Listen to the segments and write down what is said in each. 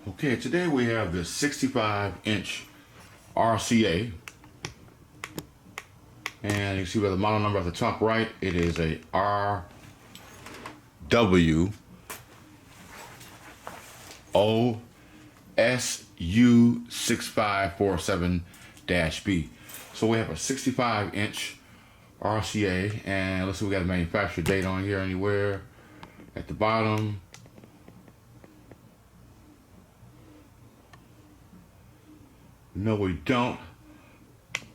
Okay, today we have this 65-inch RCA, and you see by the model number at the top right, it is a RWOSU6547-B. So we have a 65-inch RCA, and let's see, we got a manufacturer date on here anywhere at the bottom. No, we don't.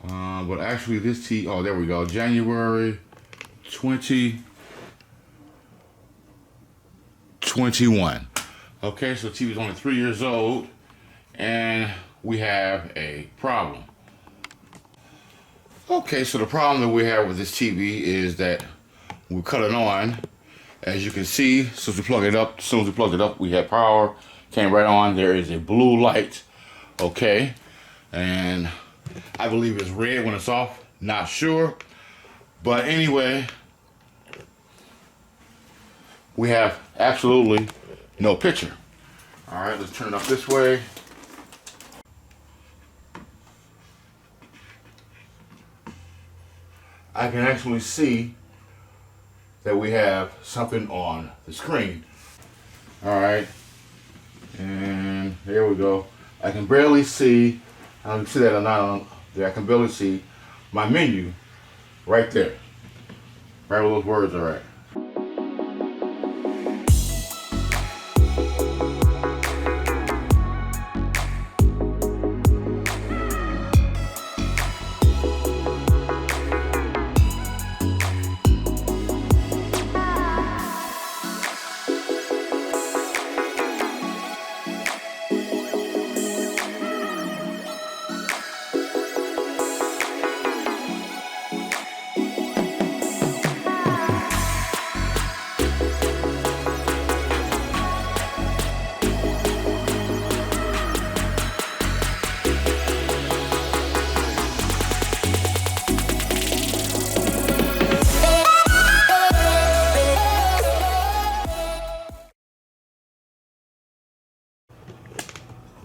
But actually this oh, there we go. January 2021. Okay, so TV is only 3 years old, and we have a problem. Okay, so the problem that we have with this TV is that we cut it on. As you can see, as soon as we plug it up, we have power. Came right on. There is a blue light. Okay. And I believe it's red when it's off, not sure. But anyway, we have absolutely no picture. All right, let's turn it up this way. I can actually see that we have something on the screen. All right, and there we go. I can barely see. I can see that or not on there. I can barely see my menu right there, right where those words are at.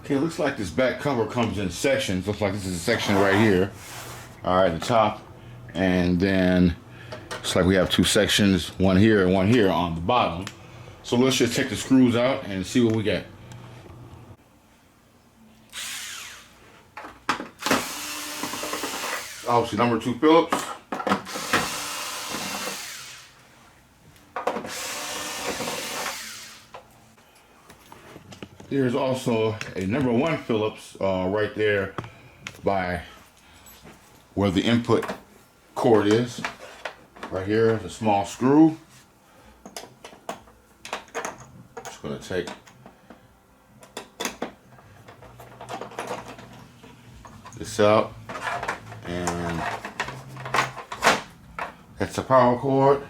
Okay, it looks like this back cover comes in sections. Looks like this is a section right here. All right, the top. And then looks like we have two sections, one here and one here on the bottom. So let's just take the screws out and see what we get. Obviously, number 2 Phillips. There's also a number 1 Phillips right there by where the input cord is. Right here, the small screw. Just gonna take this out, and that's the power cord.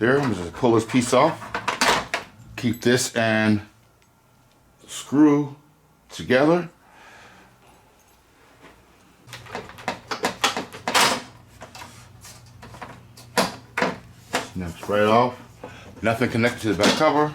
There, I'm just pull this piece off. Keep this and screw together. Snaps right off. Nothing connected to the back cover.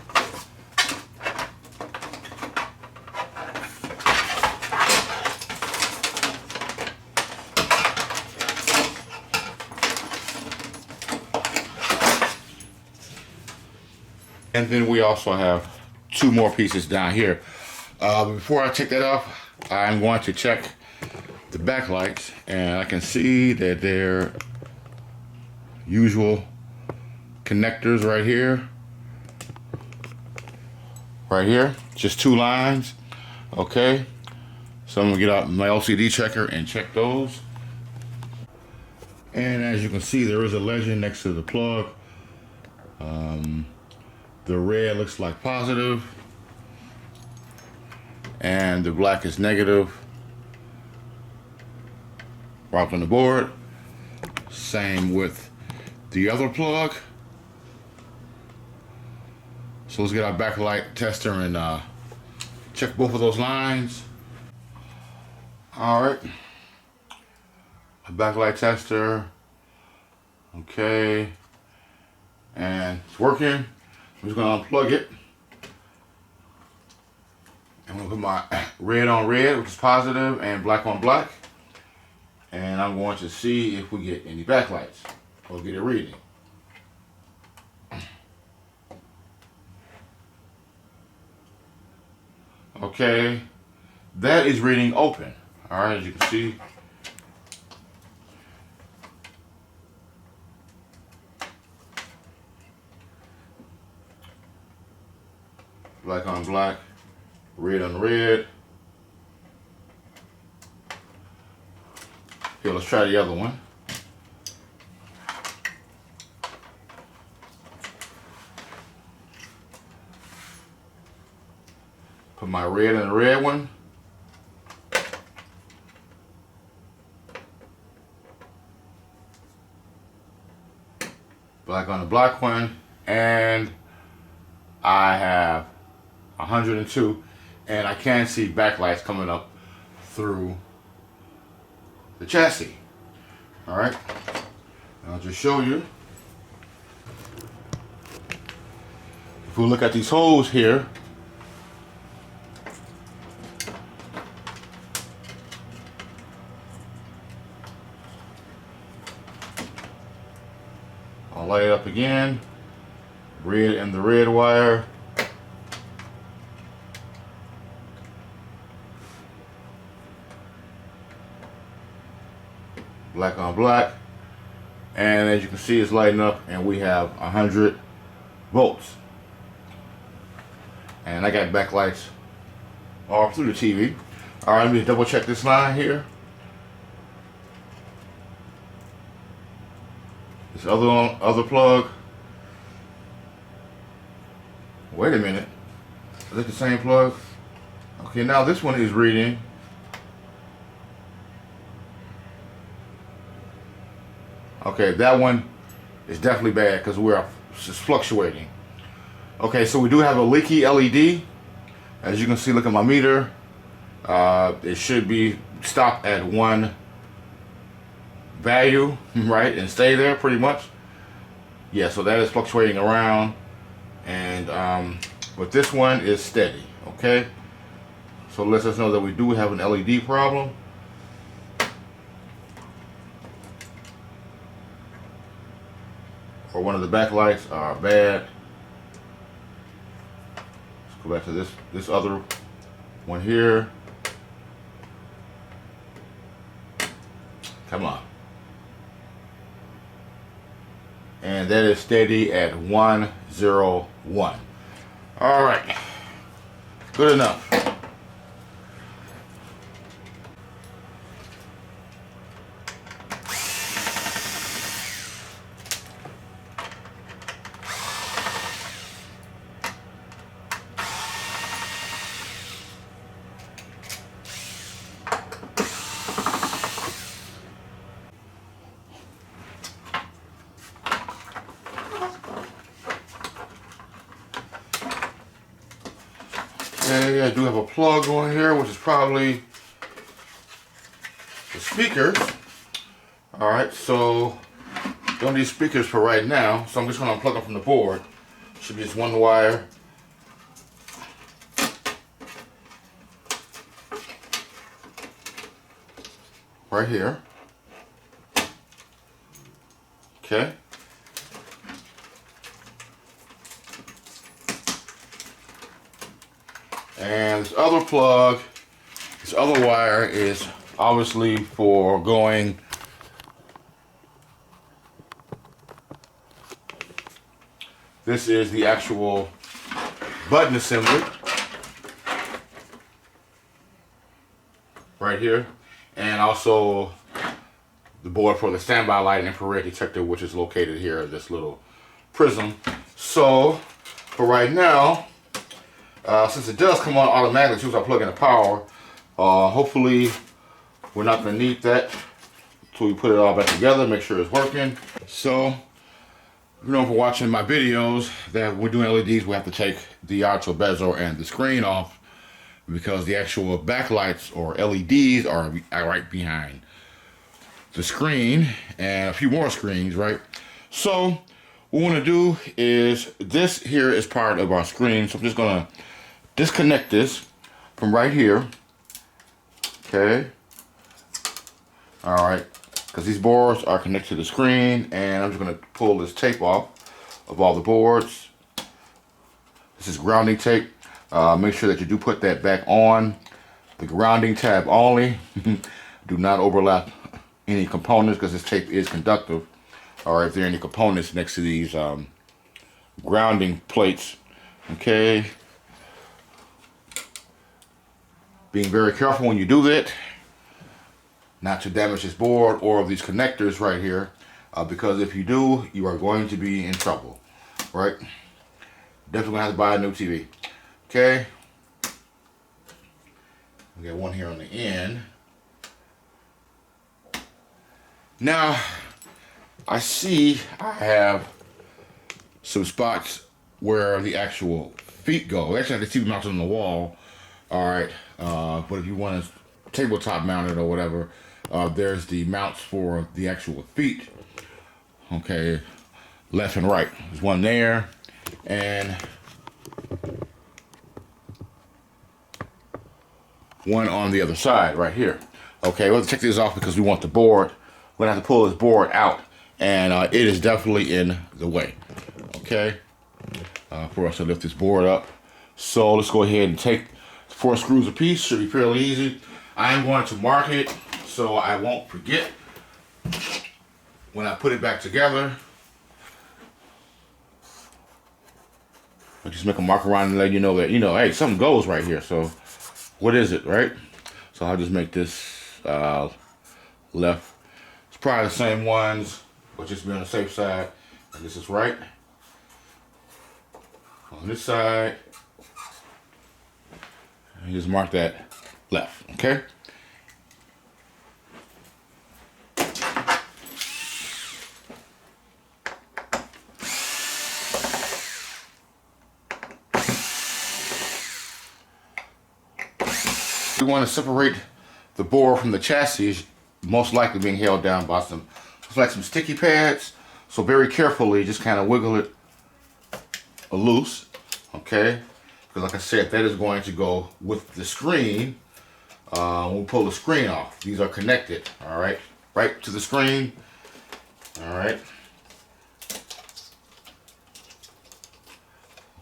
And then we also have 2 more pieces down here. Before I take that off, I'm going to check the backlights, and I can see that they're usual connectors right here. Right here, just 2 lines. Okay, so I'm gonna get out my LCD checker and check those. And as you can see, there is a legend next to the plug. The red looks like positive, and the black is negative. Right on the board. Same with the other plug. So let's get our backlight tester and check both of those lines. All right, a backlight tester. Okay, and it's working. I'm just gonna unplug it. I'll put my red on red, which is positive, and black on black. And I'm going to see if we get any backlights or get a reading. Okay, that is reading open. All right, as you can see. Black on black, red on red. Here, let's try the other one. Put my red in the red one. Black on the black one. And I have 102. And I can see backlights coming up through the chassis. All right. I'll just show you. If we look at these holes here, I'll light it up again. Red and the red wire. Black on black. And as you can see, it's lighting up and we have 100 volts. And I got backlights all through the TV. All right, let me double check this line here. This other plug. Wait a minute. Is it the same plug? Okay, now this one is reading. Okay, that one is definitely bad because we're just fluctuating. Okay, so we do have a leaky LED. As you can see, look at my meter. It should be stopped at one value, right, and stay there pretty much. Yeah, so that is fluctuating around, and but this one is steady. Okay, so lets us know that we do have an LED problem. Or one of the backlights are bad. Let's go back to this other one here. Come on. And that is steady at 101. All right, good enough. Okay, I do have a plug on here, which is probably the speakers. All right, so don't need speakers for right now, so I'm just going to unplug them from the board. Should be just one wire. Right here. Okay. And this other plug, this other wire is obviously for going this is the actual button assembly right here, and also the board for the standby light and infrared detector, which is located here, this little prism. So for right now, since it does come on automatically as soon as I plug in the power, hopefully we're not going to need that until we put it all back together, make sure it's working. So, you know, for watching my videos that we're doing LEDs, we have to take the actual bezel and the screen off because the actual backlights or LEDs are right behind the screen and a few more screens, right? So what we want to do is, this here is part of our screen, so I'm just going to disconnect this from right here. Okay. All right. Because these boards are connected to the screen, and I'm just going to pull this tape off of all the boards. This is grounding tape. Make sure that you do put that back on the grounding tab only. Do not overlap any components because this tape is conductive. Or if there are any components next to these grounding plates. Okay. Being very careful when you do that, not to damage this board or these connectors right here, because if you do, you are going to be in trouble, right? Definitely gonna have to buy a new TV. Okay. We got one here on the end. Now, I see I have some spots where the actual feet go. Actually, I have the TV mounted on the wall. All right, but if you want to tabletop mount it or whatever, there's the mounts for the actual feet. Okay, left and right. There's one there, and one on the other side right here. Okay, we'll take these off because we want the board. We're gonna have to pull this board out, and it is definitely in the way. Okay, for us to lift this board up. So let's go ahead and take 4 screws a piece. Should be fairly easy. I am going to mark it so I won't forget when I put it back together. I just make a mark around and let you know that, hey, something goes right here. So what is it, right? So I'll just make this left. It's probably the same ones, but just be on the safe side. And this is right. On this side. And just mark that left, okay? We want to separate the board from the chassis, most likely being held down by some sticky pads. So very carefully, just kind of wiggle it loose, okay? Because like I said, that is going to go with the screen. We'll pull the screen off. These are connected, all right? Right to the screen, all right?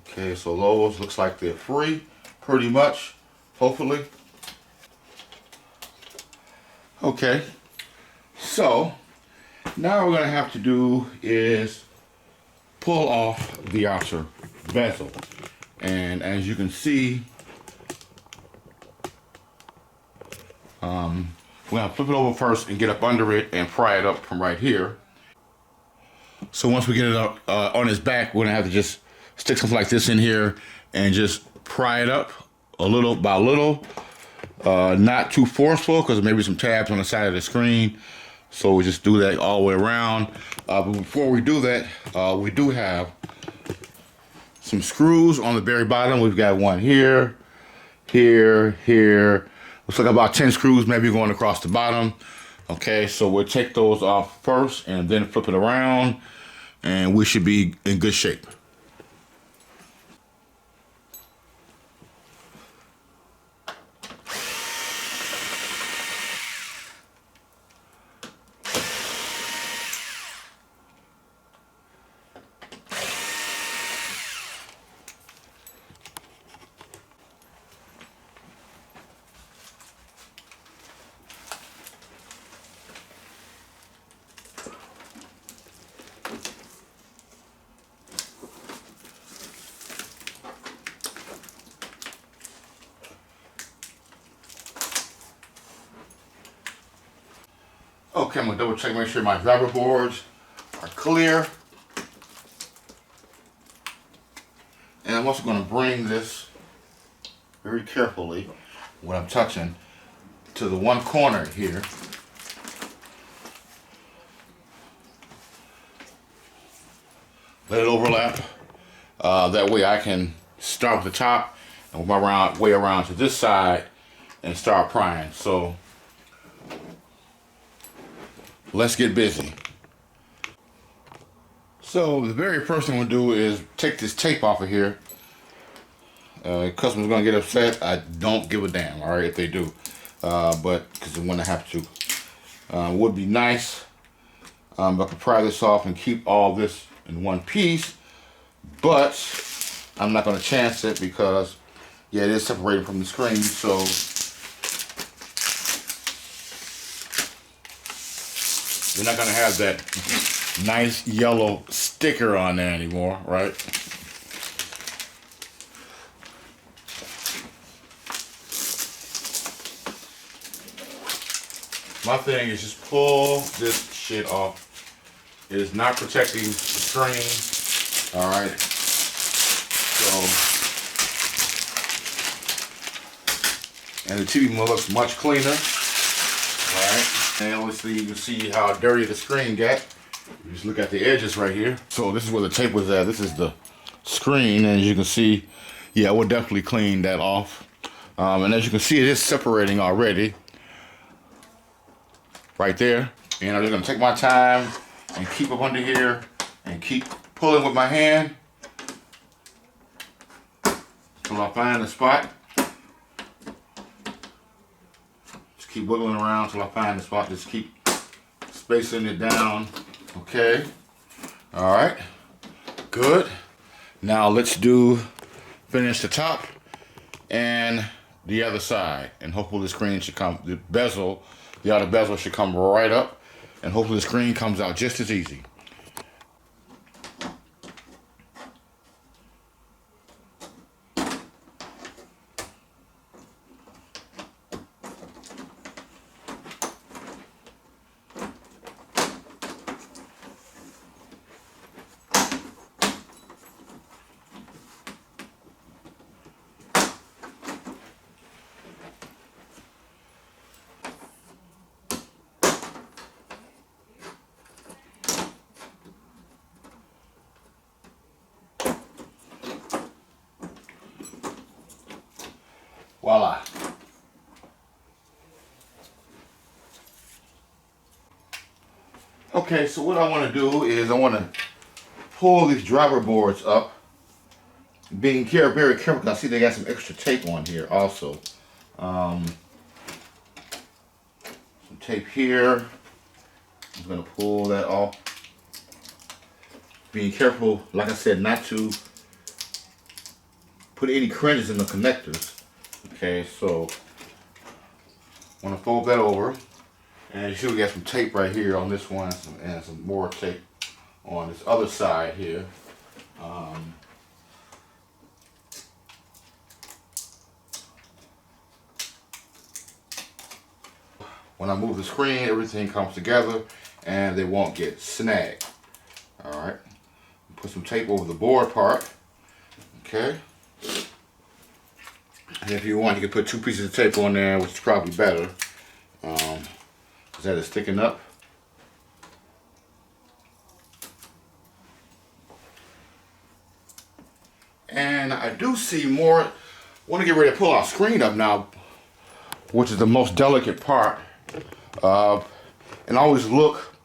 Okay, so those looks like they're free, pretty much, hopefully. Okay, so now what we're gonna have to do is pull off the outer bezel. And as you can see, we're gonna flip it over first and get up under it and pry it up from right here. So once we get it up on its back, we're gonna have to just stick something like this in here and just pry it up a little by little. Not too forceful because maybe some tabs on the side of the screen. So we just do that all the way around. But before we do that, we do have some screws on the very bottom. We've got one here, here, here. Looks like about 10 screws maybe going across the bottom. Okay, so we'll take those off first and then flip it around, and we should be in good shape. Okay, I'm gonna double check, make sure my driver boards are clear. And I'm also gonna bring this very carefully, what I'm touching, to the one corner here. Let it overlap. That way I can start with the top and work my way around to this side and start prying. So let's get busy. So the very first thing I'm gonna do is take this tape off of here. Customers gonna get upset. I don't give a damn, all right, if they do. But because when I have to. Would be nice if I could pry this off and keep all this in one piece, but I'm not going to chance it because, yeah, it is separated from the screen, so you're not going to have that nice yellow sticker on there anymore, right? My thing is just pull this shit off. It is not protecting the screen. All right. So, and the TV looks much cleaner. All right. And obviously you can see how dirty the screen got. You just look at the edges right here. So this is where the tape was at. This is the screen, and as you can see, yeah, we'll definitely clean that off. And as you can see, it is separating already. Right there. And I'm just gonna take my time and keep up under here and keep pulling with my hand until I find the spot. Just keep wiggling around till I find the spot. Just keep spacing it down. Okay. All right. Good. Now let's finish the top and the other side, and hopefully the screen should come, the outer bezel should come right up, and hopefully the screen comes out just as easy. Voila. Okay, so what I want to do is I want to pull these driver boards up, being very careful. I see they got some extra tape on here also. Some tape here. I'm going to pull that off. Being careful, like I said, not to put any cringes in the connectors. Okay, so I'm going to fold that over, and you see we got some tape right here on this one, and some more tape on this other side here. When I move the screen, everything comes together and they won't get snagged. All right, put some tape over the board part. Okay. And if you want, you can put 2 pieces of tape on there, which is probably better, because that is sticking up. And I do see more. I want to get ready to pull our screen up now, which is the most delicate part. And always look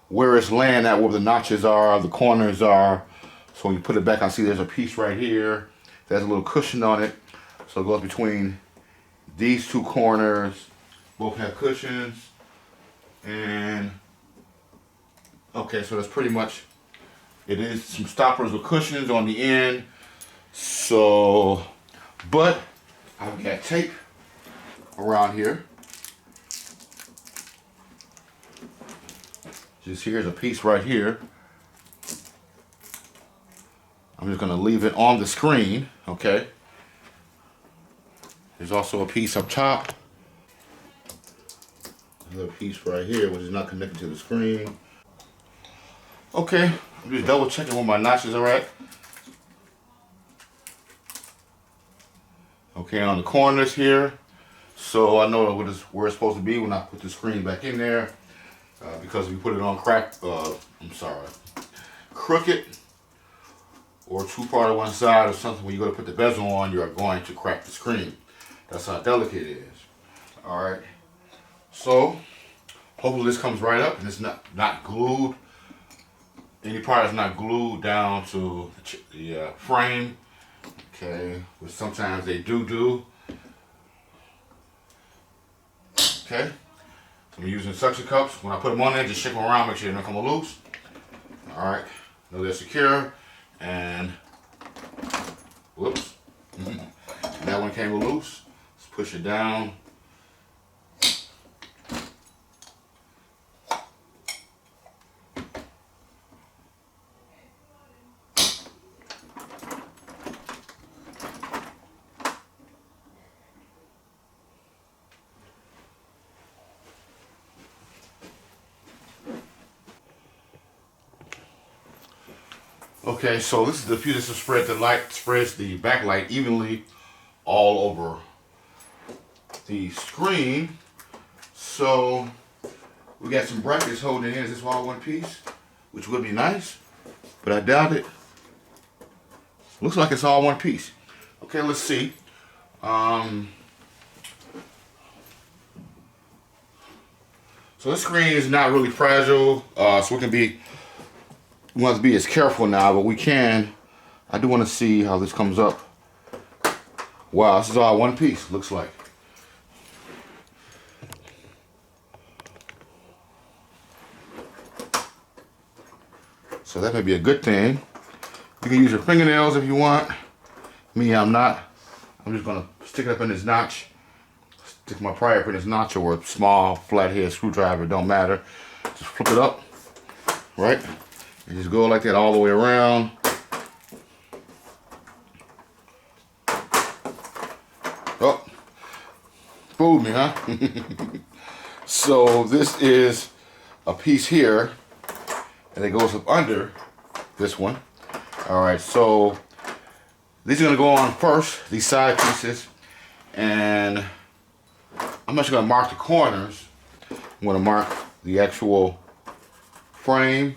where it's laying at, where the notches are, the corners are. So when you put it back, I see there's a piece right here. There's a little cushion on it. So it goes between these 2 corners. Both have cushions. And okay, so that's pretty much, it is some stoppers with cushions on the end. So, but I've got tape around here. Just here's a piece right here. I'm just gonna leave it on the screen, okay? There's also a piece up top. Another piece right here, which is not connected to the screen. Okay, I'm just double checking where my notches are at. Okay, on the corners here. So I know where it's supposed to be when I put the screen back in there. Because if you put it on crooked, or too far to one side or something, when you go to put the bezel on, you are going to crack the screen. That's how delicate it is. All right. So hopefully this comes right up and it's not glued. Any part is not glued down to the frame. Okay, which sometimes they do. Okay, so I'm using suction cups. When I put them on there, just shake them around, make sure they don't come loose. All right, know they're secure, and whoops, that one came loose. Let's push it down. Okay, so this is the diffuser to spread the light, spreads the backlight evenly all over the screen. So we got some brackets holding it in. Is this all one piece? Which would be nice, but I doubt it. Looks like it's all one piece. Okay, let's see. So this screen is not really fragile, so we want to be as careful now, but we can. I do want to see how this comes up. Wow, this is all one piece, looks like. So that may be a good thing. You can use your fingernails if you want. Me, I'm not. I'm just gonna stick it up in this notch. Stick my pry up in this notch, or a small flathead screwdriver, don't matter. Just flip it up, right? And just go like that all the way around. Oh, fooled me, huh? So this is a piece here, and it goes up under this one. All right, so these are gonna go on first, these side pieces, and I'm actually gonna mark the corners. I'm gonna mark the actual frame,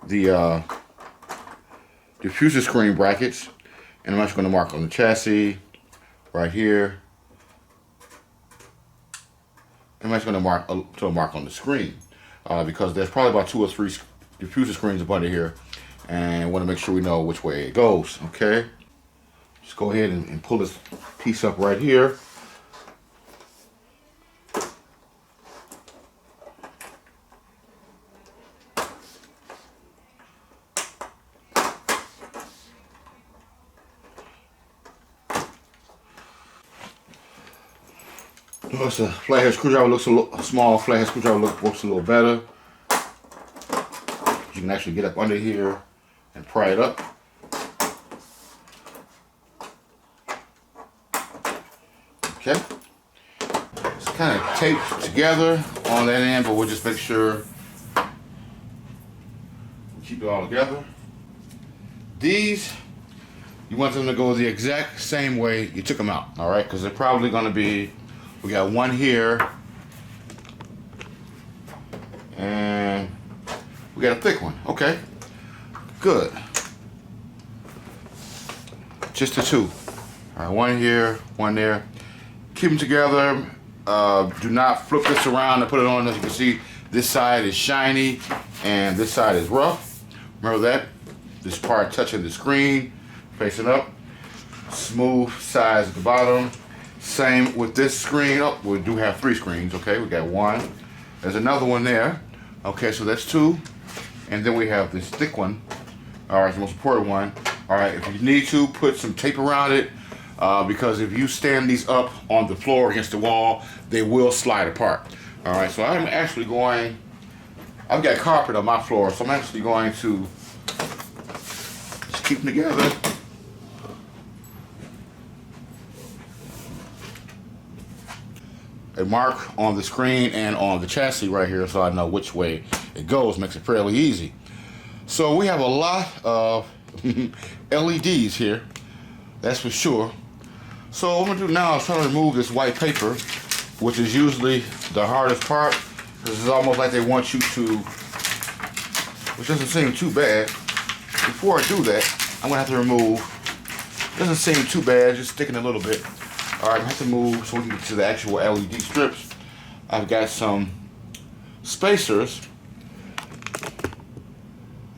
the diffuser screen brackets, and I'm actually going to mark on the chassis right here. I'm actually going to mark on the screen because there's probably about 2 or 3 diffuser screens up under here, and I want to make sure we know which way it goes. Okay, just go ahead and pull this piece up right here. Notice a flathead screwdriver looks a small flathead screwdriver works a little better. You can actually get up under here and pry it up. Okay. It's kind of taped together on that end, but we'll just make sure we keep it all together. These, you want them to go the exact same way you took them out, all right? Because they're probably going to be, we got one here, and we got a thick one. Okay, good. Just the 2. All right, one here, one there. Keep them together. Do not flip this around and put it on. As you can see, this side is shiny and this side is rough. Remember that? This part touching the screen, facing up. Smooth sides at the bottom. Same with this screen. Oh, we do have 3 screens. Okay, we got 1. There's another one there. Okay, so that's 2. And then we have this thick one. All right, the most important one. All right, if you need to, put some tape around it because if you stand these up on the floor against the wall, they will slide apart. All right, so I'm actually going, I've got carpet on my floor, so I'm actually going to just keep them together. A mark on the screen and on the chassis right here so I know which way it goes. Makes it fairly easy. So we have a lot of LEDs here, that's for sure. So what I'm gonna do now is try to remove this white paper, which is usually the hardest part, because it's almost like they want you to, which doesn't seem too bad. Before I do that, I'm gonna have to remove, doesn't seem too bad, just sticking a little bit. All right, I have to move so we can get to the actual LED strips. I've got some spacers.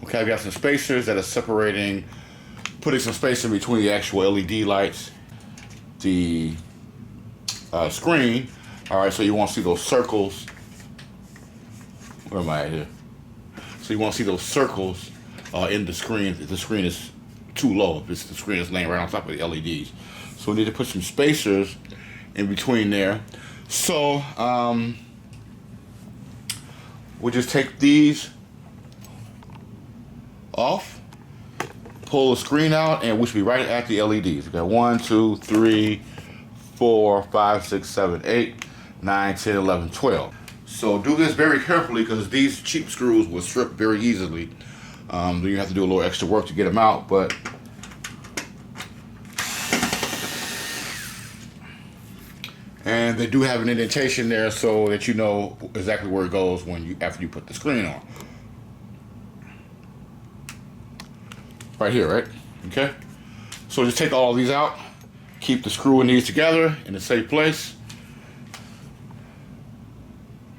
Okay, I've got some spacers that are separating putting some space in between the actual LED lights, the screen. All right, so you won't see those circles. Where am I at here? So you won't see those circles in the screen if the screen is too low, if the screen is laying right on top of the LEDs. So we need to put some spacers in between there. So we'll just take these off, pull the screen out, and we should be right at the LEDs. We got 1, 2, 3, 4, 5, 6, 7, 8, 9, 10, 11, 12. So do this very carefully because these cheap screws will strip very easily. Then you have to do a little extra work to get them out, but and they do have an indentation there so that you know exactly where it goes after you put the screen on. Right here, right? Okay. So just take all of these out, keep the screw in these together in a safe place.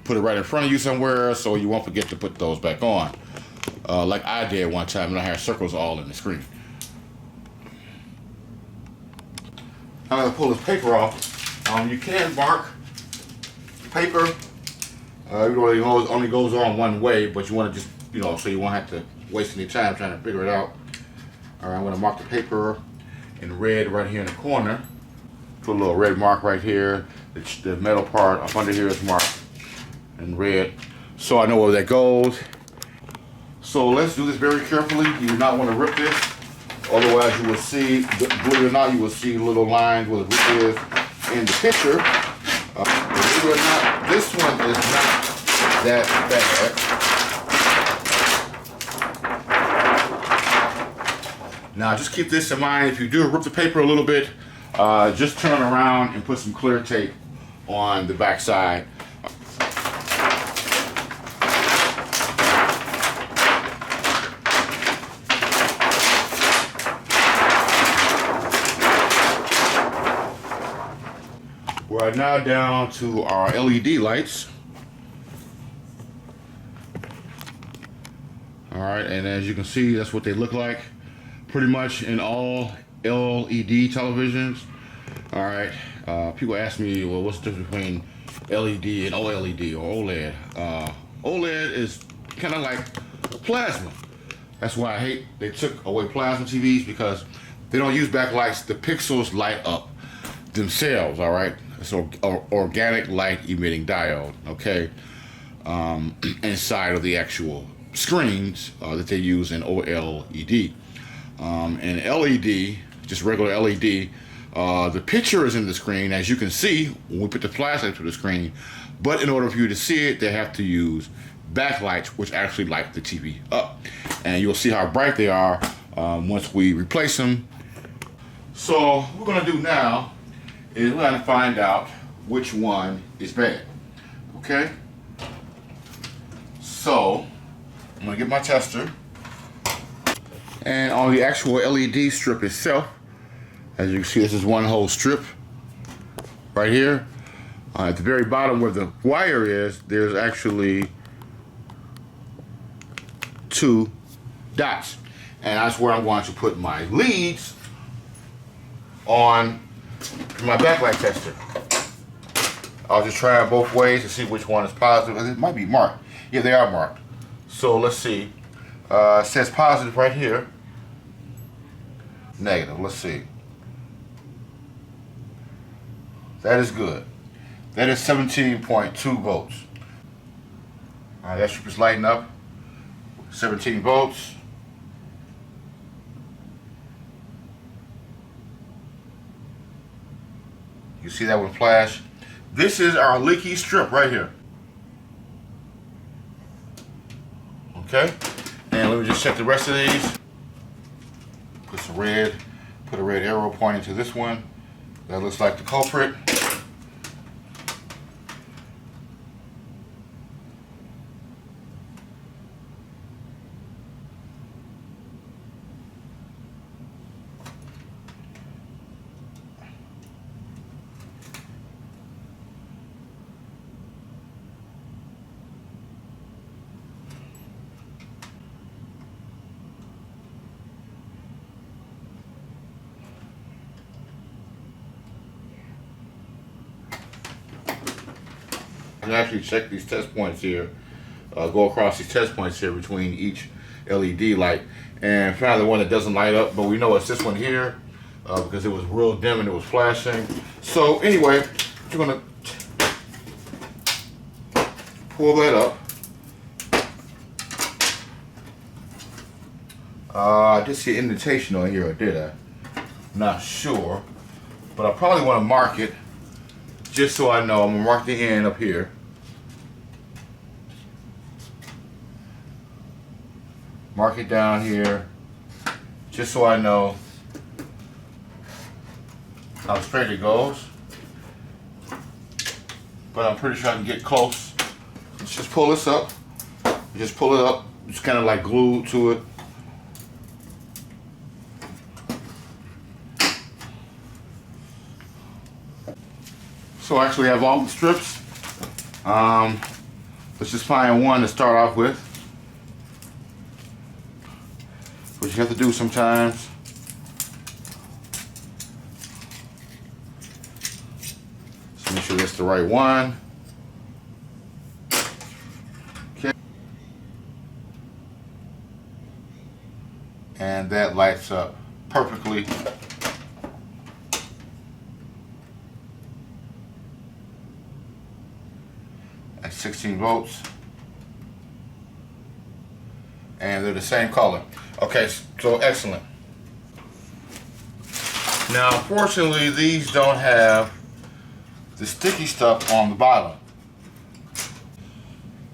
Put it right in front of you somewhere so you won't forget to put those back on. Like I did one time and I had circles all in the screen. I'm gonna pull this paper off. You can mark paper. Even though it only goes on one way, but you want to just, so you won't have to waste any time trying to figure it out. All right, I'm gonna mark the paper in red right here in the corner. Put a little red mark right here. The metal part up under here is marked in red, so I know where that goes. So let's do this very carefully. You do not want to rip this, otherwise you will see, believe it or not, you will see little lines where the rip is in the picture. Believe it or not, this one is not that bad. Now just keep this in mind. If you do rip the paper a little bit, just turn around and put some clear tape on the back side. We're now down to our LED lights. All right, and as you can see, that's what they look like pretty much in all LED televisions. All right, people ask me, well, what's the difference between LED and OLED or OLED? OLED is kind of like plasma. That's why I hate they took away plasma TVs, because they don't use backlights. The pixels light up themselves, all right? It's an organic light emitting diode, okay? Inside of the actual screens that they use in OLED. And LED, just regular LED, the picture is in the screen, as you can see when we put the flashlight to the screen, but in order for you to see it, they have to use backlights, which actually light the TV up. And you'll see how bright they are once we replace them. So what we're gonna do now is we're gonna find out which one is bad, okay? So I'm gonna get my tester, and on the actual LED strip itself, as you can see, this is one whole strip right here. At the very bottom where the wire is, there's actually 2 dots, and that's where I'm going to put my leads on my backlight tester. I'll just try it both ways to see which one is positive. It might be marked. Yeah, they are marked. So let's see. It says positive right here. Negative. Let's see. That is good. That is 17.2 volts. All right, that strip is lighting up. 17 volts. You see that one flash? This is our leaky strip right here. Okay? And let me just check the rest of these. Put a red arrow pointing to this one. That looks like the culprit. can actually check these test points here, go across these test points here between each LED light, and find the one that doesn't light up, but we know it's this one here because it was real dim and it was flashing. So anyway, you're gonna pull that up. I did see an indentation on here, or did I? Not sure, but I probably want to mark it just so I know. I'm gonna mark the end up here. Mark it down here just so I know how straight it goes. But I'm pretty sure I can get close. Let's just pull this up. Just pull it up. It's kind of like glued to it. So I actually have all the strips. Let's just find one to start off with. What you have to do sometimes. Just make sure that's the right one. Okay. And that lights up perfectly. At 16 volts. And they're the same color. Okay, so excellent. Now, unfortunately, these don't have the sticky stuff on the bottom.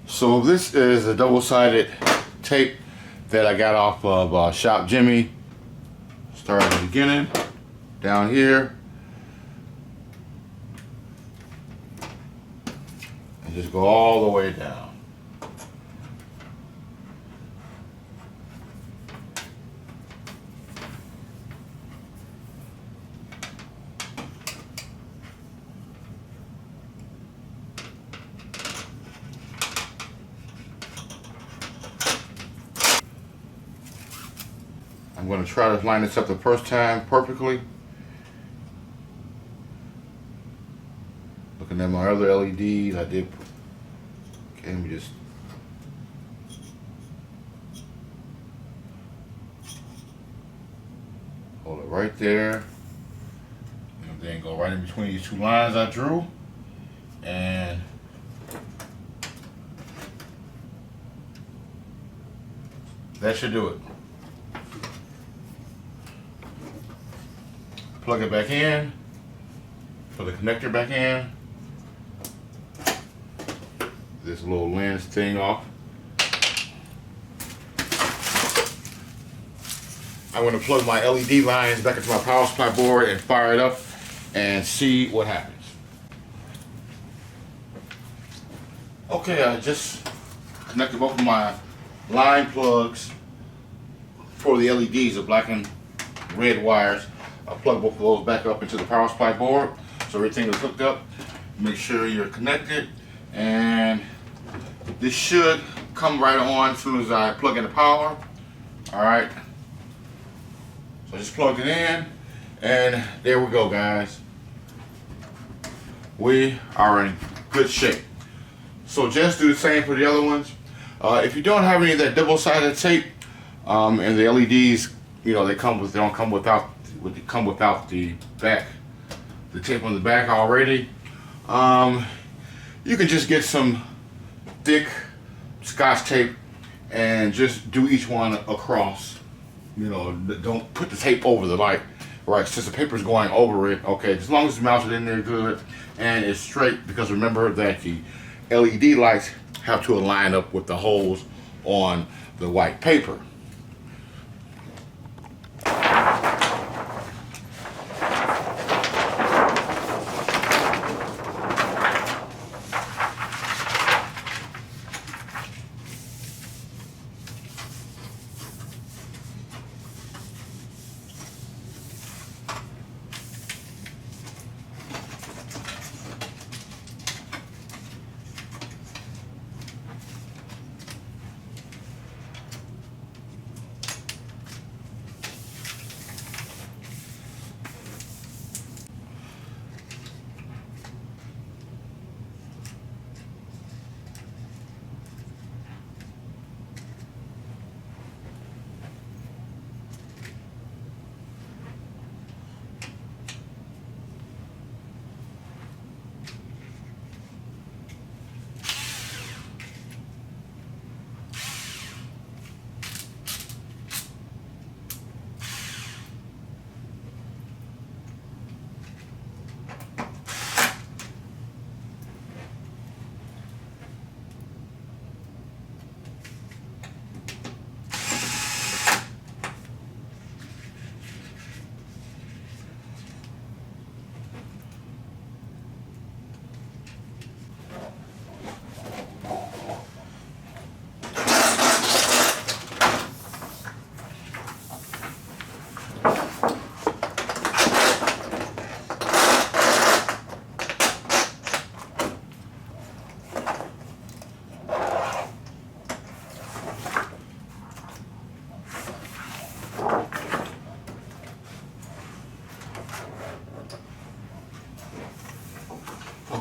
So this is a double-sided tape that I got off of Shop Jimmy. Start at the beginning, down here. And just go all the way down. I'm going to try to line this up the first time perfectly. Looking at my other LEDs, I did. Okay, let me just. Hold it right there. And then go right in between these two lines I drew. And that should do it. Plug it back in, put the connector back in, this little lens thing off. I'm going to plug my LED lines back into my power supply board and fire it up and see what happens. Okay, I just connected both of my line plugs for the LEDs, the black and red wires. I'll plug both of those back up into the power supply board so everything is hooked up. Make sure you're connected, and this should come right on as soon as I plug in the power. Alright, so I just plugged it in, and there we go, guys. We are in good shape. So just do the same for the other ones. If you don't have any of that double-sided tape, and the LEDs, you know, they don't come without the back, the tape on the back already. You can just get some thick Scotch tape and just do each one across. You know, don't put the tape over the light, right? Since the paper's going over it, okay. As long as it's mounted in there good and it's straight, because remember that the LED lights have to align up with the holes on the white paper.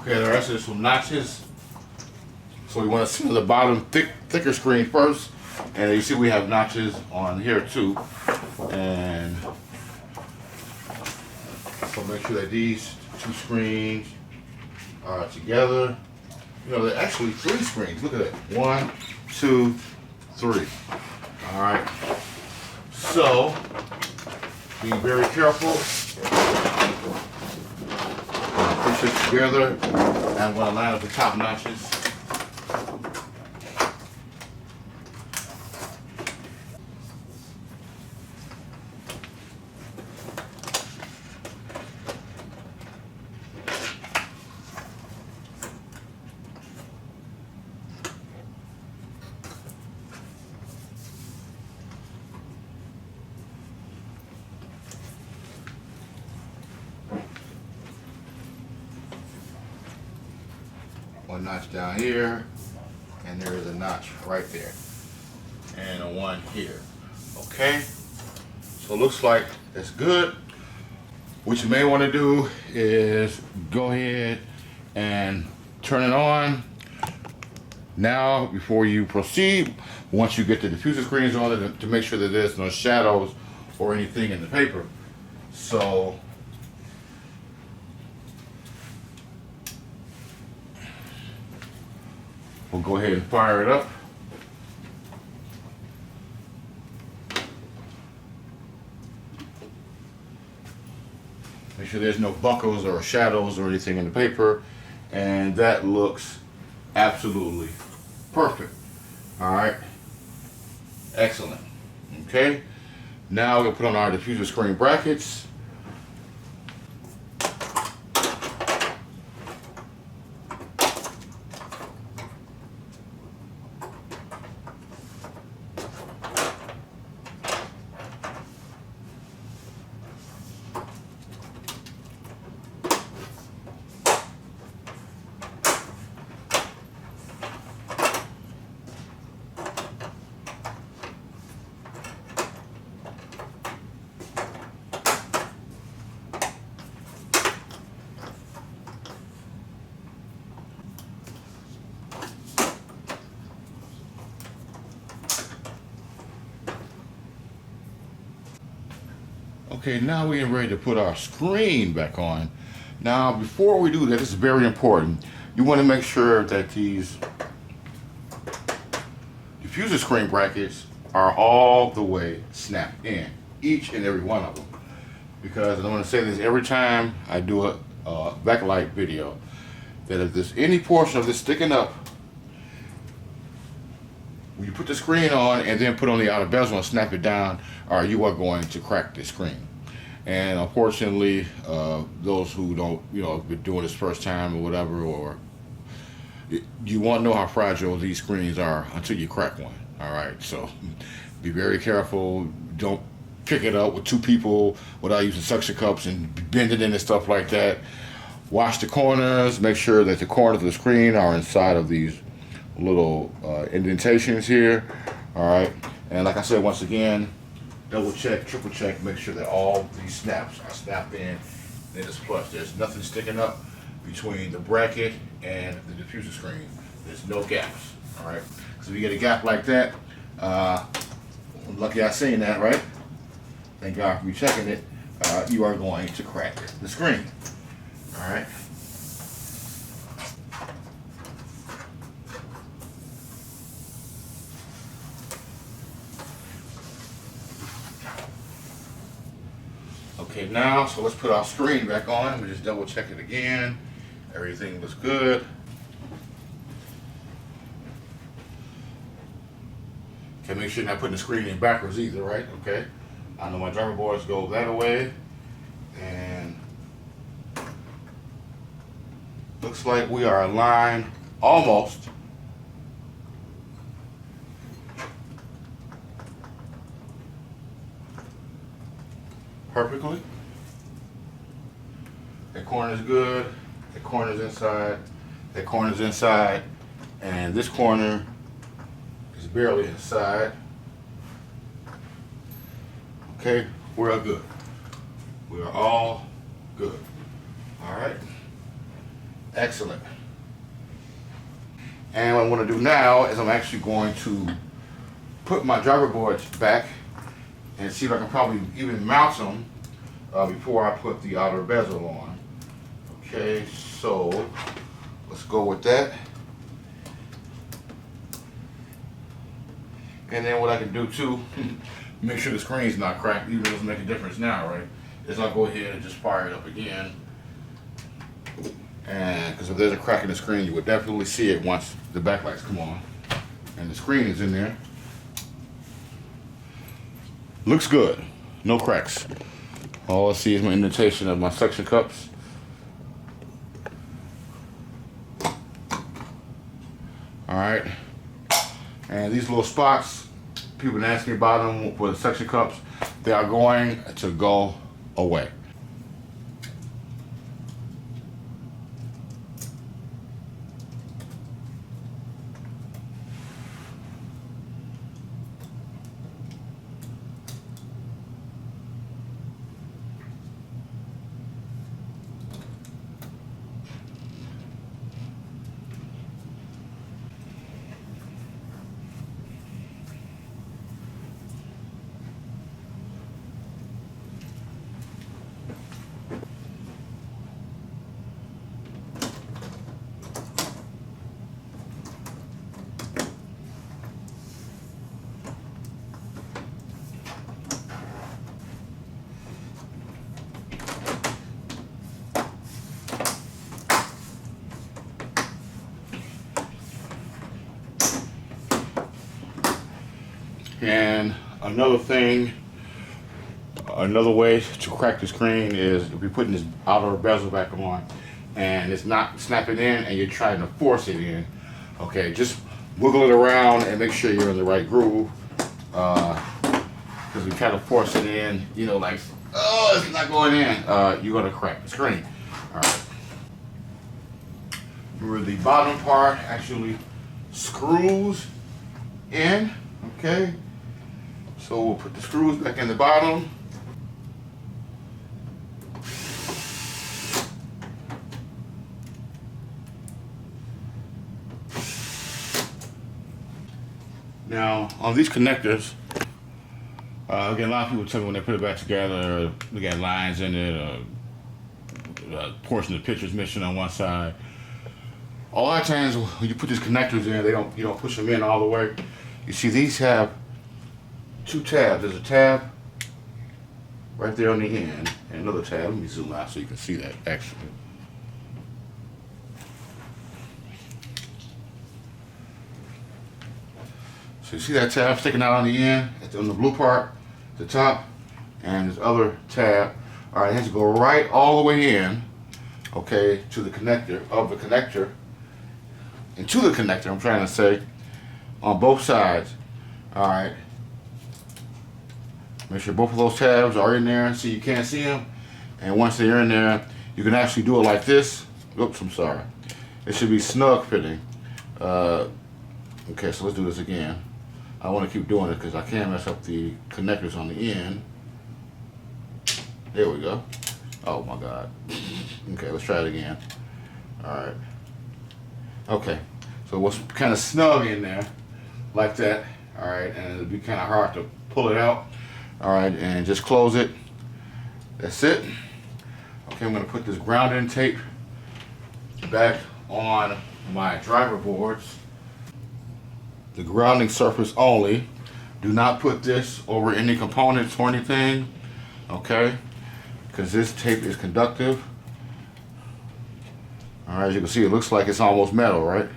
Okay, the rest is some notches. So we want to see the bottom thicker screen first. And you see we have notches on here too. And so make sure that these two screens are together. You know, they're actually 3 screens. Look at that. 1, 2, 3. All right. So be very careful. Push it together. I'm going to line up the top notches. One notch down here, and there is a notch right there, and a one here. Okay, so it looks like it's good. What you may want to do is go ahead and turn it on. Now, before you proceed, once you get the diffuser screens on it, to make sure that there's no shadows or anything in the paper. So we'll go ahead and fire it up. Make sure there's no buckles or shadows or anything in the paper. And that looks absolutely perfect. All right. Excellent. Okay. Now we'll put on our diffuser screen brackets. Okay, now we're ready to put our screen back on. Now, before we do that, this is very important. You want to make sure that these diffuser screen brackets are all the way snapped in, each and every one of them. Because I'm going to say this every time I do a backlight video, that if there's any portion of this sticking up, when you put the screen on and then put on the outer bezel and snap it down, or you are going to crack the screen. And unfortunately, those who don't, have been doing this first time or whatever, or you won't know how fragile these screens are until you crack one. All right, so be very careful. Don't pick it up with 2 people without using suction cups and bend it in and stuff like that. Wash the corners. Make sure that the corners of the screen are inside of these little indentations here. All right, and like I said, once again, double check, triple check, make sure that all these snaps are snapped in and it's flush. There's nothing sticking up between the bracket and the diffuser screen. There's no gaps. All right, so if you get a gap like that, I'm lucky I seen that, right? Thank God for you checking it. You are going to crack the screen. All right. Okay, now, so let's put our screen back on. We just double check it again. Everything looks good. Okay, make sure you're not putting the screen in backwards either, right? Okay. I know my drummer boards go that way. And looks like we are aligned almost. Perfectly. That corner is good. That corner is inside. That corner is inside. And this corner is barely inside. Okay, we're all good. We are all good. All right. Excellent. And what I'm going to do now is I'm actually going to put my driver boards back and see if I can probably even mount them before I put the outer bezel on. Okay, so let's go with that. And then what I can do too, make sure the screen's not cracked, even though it doesn't make a difference now, right? Is I'll go ahead and just fire it up again. And because if there's a crack in the screen, you would definitely see it once the backlights come on. And the screen is in there. Looks good, no cracks. All I see is my indentation of my suction cups. All right, and these little spots, people been asking me about them for the suction cups. They are going to go away. And another thing, another way to crack the screen is if you're putting this outer bezel back on and it's not snapping in and you're trying to force it in, okay, just wiggle it around and make sure you're in the right groove. Because we try to force it in, you know, like, oh, it's not going in, you're gonna crack the screen. All right. Remember, the bottom part actually screws in, okay? So we'll put the screws back in the bottom. Now, on these connectors, again, a lot of people tell me when they put it back together, they got lines in it, a portion of the picture's missing on one side. A lot of times when you put these connectors in, you don't push them in all the way. You see, these have two tabs. There's a tab right there on the end, and another tab. Let me zoom out so you can see that actually. So you see that tab sticking out on the end, on the blue part, the top, and this other tab. All right, it has to go right all the way in, okay, to the connector of the connector, and to the connector, I'm trying to say, on both sides. All right. Make sure both of those tabs are in there so you can't see them. And once they're in there, you can actually do it like this. Oops, I'm sorry. It should be snug fitting. Okay, so let's do this again. I want to keep doing it because I can't mess up the connectors on the end. There we go. Oh my God. Okay, let's try it again. All right. Okay, so what's kind of snug in there, like that. All right, and it'll be kind of hard to pull it out. All right, and just close it. That's it. Okay, I'm gonna put this grounding tape back on my driver boards. The grounding surface only. Do not put this over any components or anything, okay? Because this tape is conductive. All right, as you can see, it looks like it's almost metal, right?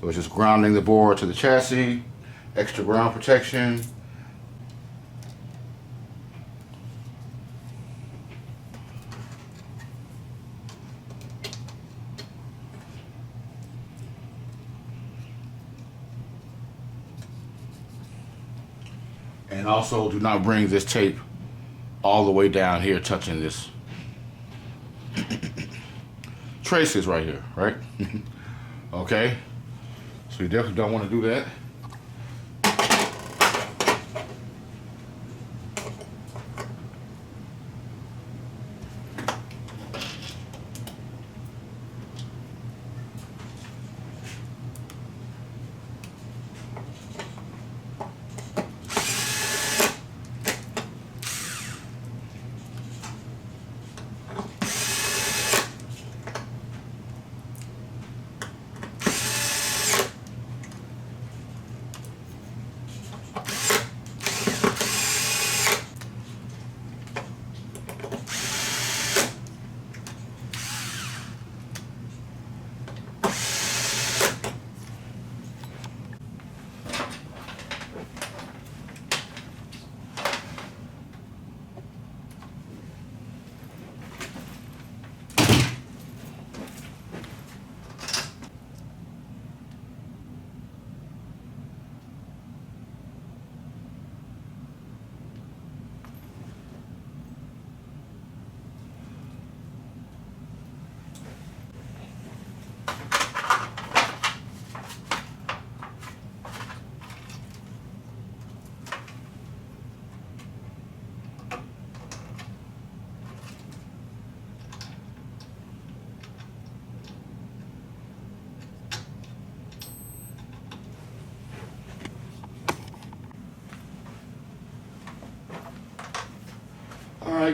So it's just grounding the board to the chassis. Extra ground protection. And also do not bring this tape all the way down here touching this. Traces right here, right? Okay. So you definitely don't want to do that.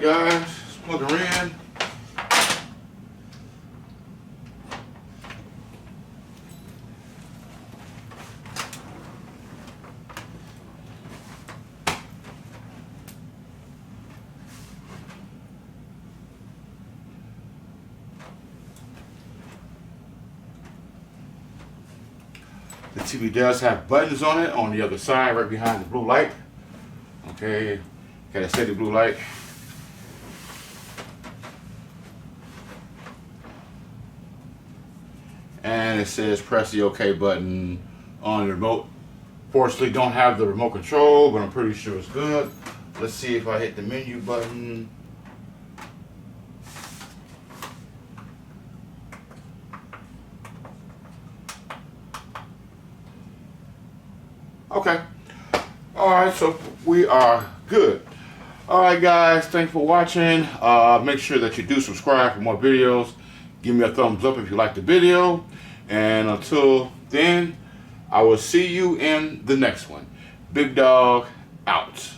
Alright guys, let's plug her in. The TV does have buttons on it on the other side, right behind the blue light. Okay, got a steady blue light. And it says press the OK button on the remote. Fortunately, don't have the remote control, but I'm pretty sure it's good. Let's see if I hit the menu button. Okay. Alright, so we are good. Alright guys, thanks for watching. Make sure that you do subscribe for more videos. Give me a thumbs up if you like the video. And until then, I will see you in the next one. Big Dog out.